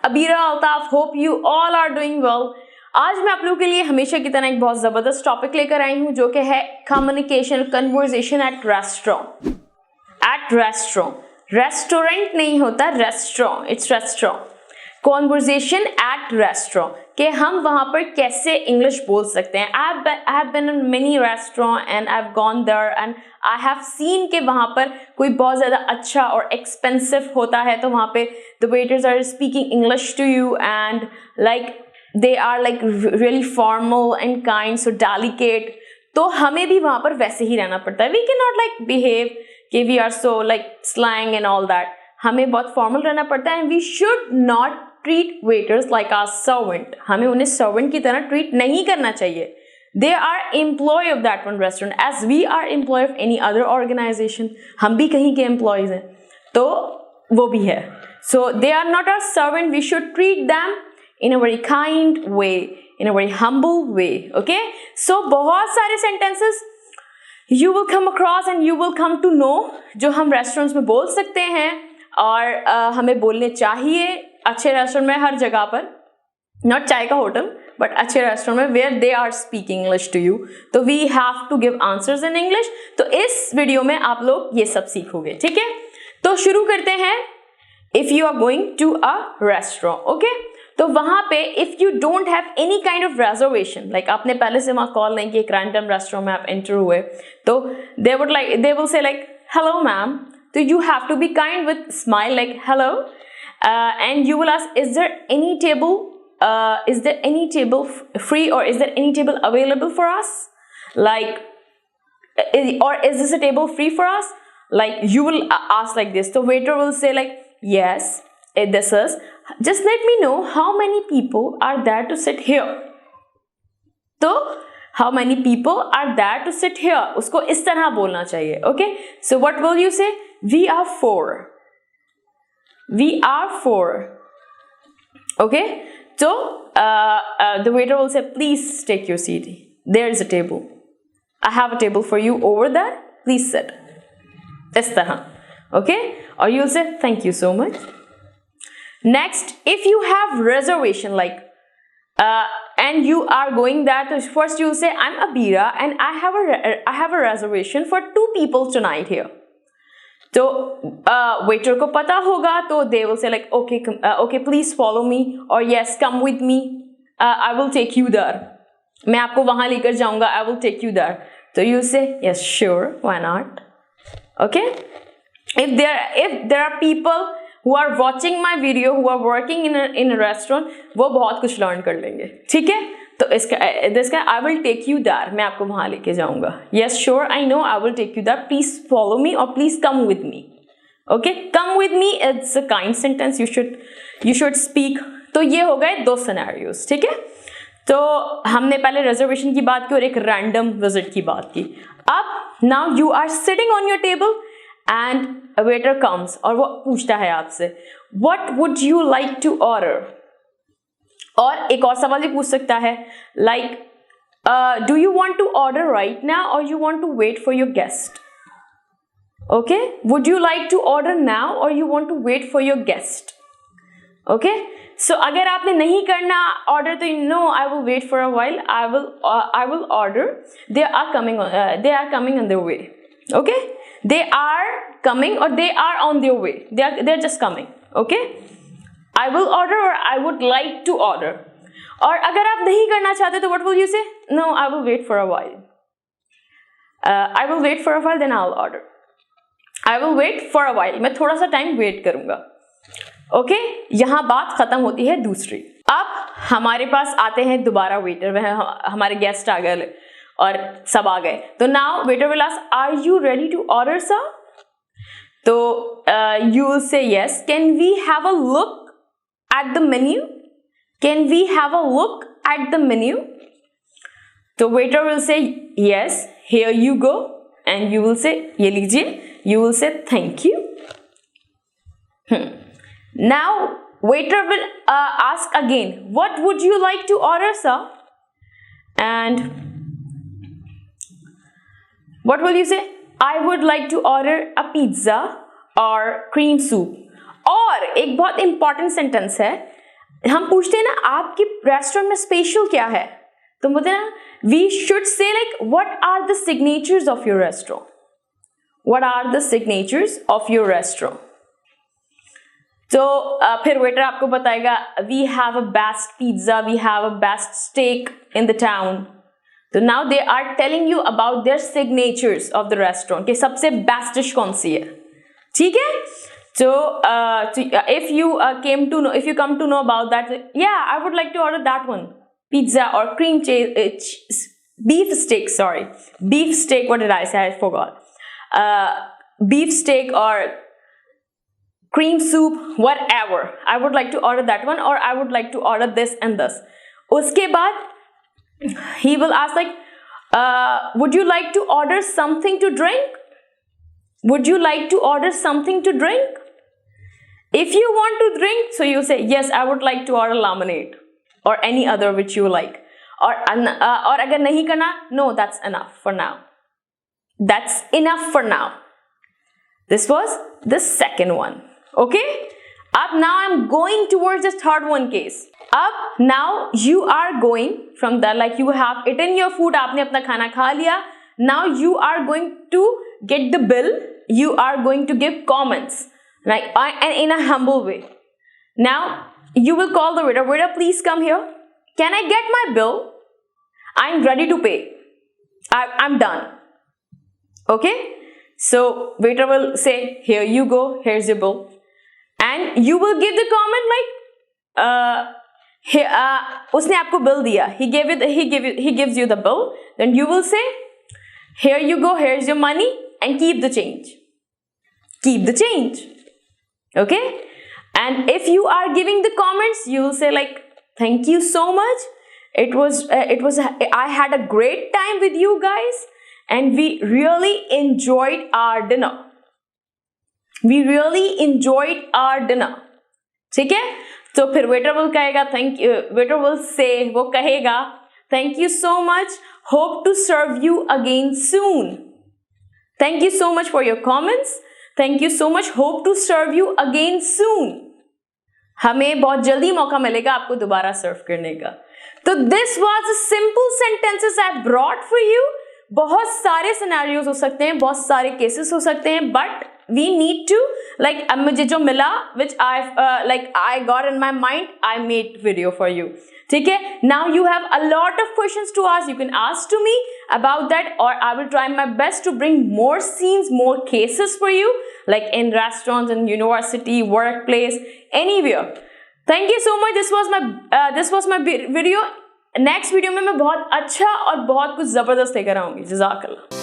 Abeera Altaf. Hope you all are doing well. आज मैं आप लोगों के लिए हमेशा की तरह एक बहुत ज़बरदस्त टॉपिक लेकर आई हूँ जो कि है communication conversation at restaurant. At restaurant, restaurant नहीं होता, restaurant, it's restaurant. Conversation at restaurant कि हम वहाँ पर कैसे इंग्लिश बोल सकते हैं. I have been in many restaurant and I have gone there and I have seen कि वहाँ पर कोई बहुत ज़्यादा अच्छा और एक्सपेंसिव होता है तो वहाँ पे the waiters are speaking English to you and like they are like really formal and kind, so delicate. तो हमें भी वहाँ पर वैसे ही रहना पड़ता है. We can not like behave कि we are so like slang and all that. हमें बहुत फॉर्मल रहना पड़ता है and we should not treat waiters like our servant. हमें उन्हें सर्वेंट की तरह ट्रीट नहीं करना चाहिए. They are employ of that one restaurant as we are employ of any other organization. हम भी कहीं के एम्प्लॉयज हैं तो वो भी है. So they are not our servant. We should treat them in a very kind way, in a very humble way. Okay, so बहुत सारे sentences you will come across and you will come to know जो हम restaurants में बोल सकते हैं और हमें बोलने चाहिए अच्छे रेस्टोरेंट में हर जगह पर. नॉट चाय का होटल बट अच्छे रेस्टोरेंट में where they are speaking English to you. तो we have to give answers in English. तो इस वीडियो में आप लोग ये सब सीखोगे. ठीक है, तो शुरू करते हैं. If you are going to a restaurant, okay, तो वहां पे if you don't have any kind of reservation, like आपने पहले से वहां कॉल नहीं की, एक रैंडम रेस्टोरेंट में आप एंटर हुए तो they will say like hello ma'am. तो you have to be kind with smile like hello and you will ask is there any table free or is there any table available for us, like or is this a table free for us, like you will ask like this. So waiter will say like yes, this is, just let me know how many people are there to sit here. तो how many people are there to sit here, उसको इस तरह बोलना चाहिए. Okay, so what will you say? We are four. We are four. Okay, so the waiter will say please take your seat. There is a table. I have a table for you over there. Please sit. इस तरह. Okay, or you'll say thank you so much. Next, if you have reservation like and you are going there, to first you'll say I'm Abeera and I have a reservation for 2 people tonight here. तो waiter को पता होगा तो they will say like okay please follow me or yes come with me, I will take you there. मैं आपको वहाँ लेकर जाऊँगा, I will take you there. तो you say yes sure, why not. Okay, if there are people who are watching my video who are working in a restaurant, वो बहुत कुछ learn कर लेंगे. ठीक है, तो इसका I will take you there, मैं आपको वहाँ लेके जाऊँगा. Yes sure, I know, I will take you there. Please follow me or please come with me. Okay, come with me it's a kind sentence. You should speak. तो ये हो गए 2 scenarios. ठीक है, तो हमने पहले reservation की बात की और एक random visit की बात की. अब now you are sitting on your table and a waiter comes और वो पूछता है आपसे what would you like to order. और एक और सवाल भी पूछ सकता है like do you want to order right now or you want to wait for your guest. Okay, would you like to order now or you want to wait for your guest. Okay, so अगर आपने नहीं करना order तो no, I will wait for a while, I will order. They are coming on their way. Okay, they are coming or they are on their way, they're just coming. Okay, I will order or I would like to order. और अगर आप नहीं करना चाहते तो what will you say? No, I will wait for a while. I will wait for a while, then I'll order. I will wait for a while, मैं थोड़ा सा टाइम वेट करूंगा. ओके, यहाँ बात खत्म होती है दूसरी. अब हमारे पास आते हैं दोबारा वेटर, वह हमारे गेस्ट आ गए और सब आ गए. तो now waiter will ask are you ready to order sir. तो you will say yes, can we have a look at the menu, can we have a look at the menu. तो waiter will say yes, here you go and you will say ये लीजिए, you will say thank you. Now waiter will ask again what would you like to order sir, and what will you say? I would like to order a pizza or cream soup. और एक बहुत important sentence है, हम पूछते हैं ना आपके restaurant में स्पेशल क्या है, तो बोलते हैं ना we should say like what are the signatures of your restaurant, what are the signatures of your restaurant. तो फिर वेटर आपको बताएगा we have a best pizza, we have a best steak in the town. तो now they are telling you about their signatures of the restaurant कि सबसे best dish कौन सी है. ठीक है. So if you come to know about that, yeah, I would like to order that one, pizza or cream cheese, beef steak. Sorry, beef steak. What did I say? I forgot. Beef steak or cream soup, whatever. I would like to order that one, or I would like to order this and this. उसके बाद he will ask like, would you like to order something to drink? Would you like to order something to drink? If you want to drink, so you say yes, I would like to order lemonade or any other which you like. Or अगर नहीं करना, no, that's enough for now. That's enough for now. This was the second one. Okay. Up now I'm going towards the third one case. Up now you are going from the like you have eaten your food, आपने अपना खाना खा लिया. Now you are going to get the bill. You are going to give comments. Like and in a humble way. Now you will call the waiter. Waiter, please come here. Can I get my bill? I'm ready to pay. I'm done. Okay. So waiter will say, here you go. Here's your bill. And you will give the comment like, उसने आपको bill दिया. He gives you the bill. Then you will say, here you go. Here's your money, and keep the change. Keep the change. Okay. And if you are giving the comments, you will say like, thank you so much. I had a great time with you guys, and we really enjoyed our dinner. We really enjoyed our dinner. ठीक है. तो फिर waiter will कहेगा thank you. Waiter will say, वो कहेगा thank you so much. Hope to serve you again soon. Thank you so much for your comments. Thank you so much. Hope to serve you again soon. हमें बहुत जल्दी मौका मिलेगा आपको दोबारा सर्व करने का. तो this was the simple sentences I brought for you. बहुत सारे सिनेरियोज हो सकते हैं, बहुत सारे केसेस हो सकते हैं, but we need to like मुझे जो मिला which I got in my mind, I made video for you. ठीक है. Now you have a lot of questions to ask. You can ask to me about that, or I will try my best to bring more scenes, more cases for you, like in restaurants, in university, workplace, anywhere. Thank you so much. This was my video. Next video में मैं बहुत अच्छा और बहुत कुछ जबरदस्त लेकर आऊंगी. जज़ाकल्लाह.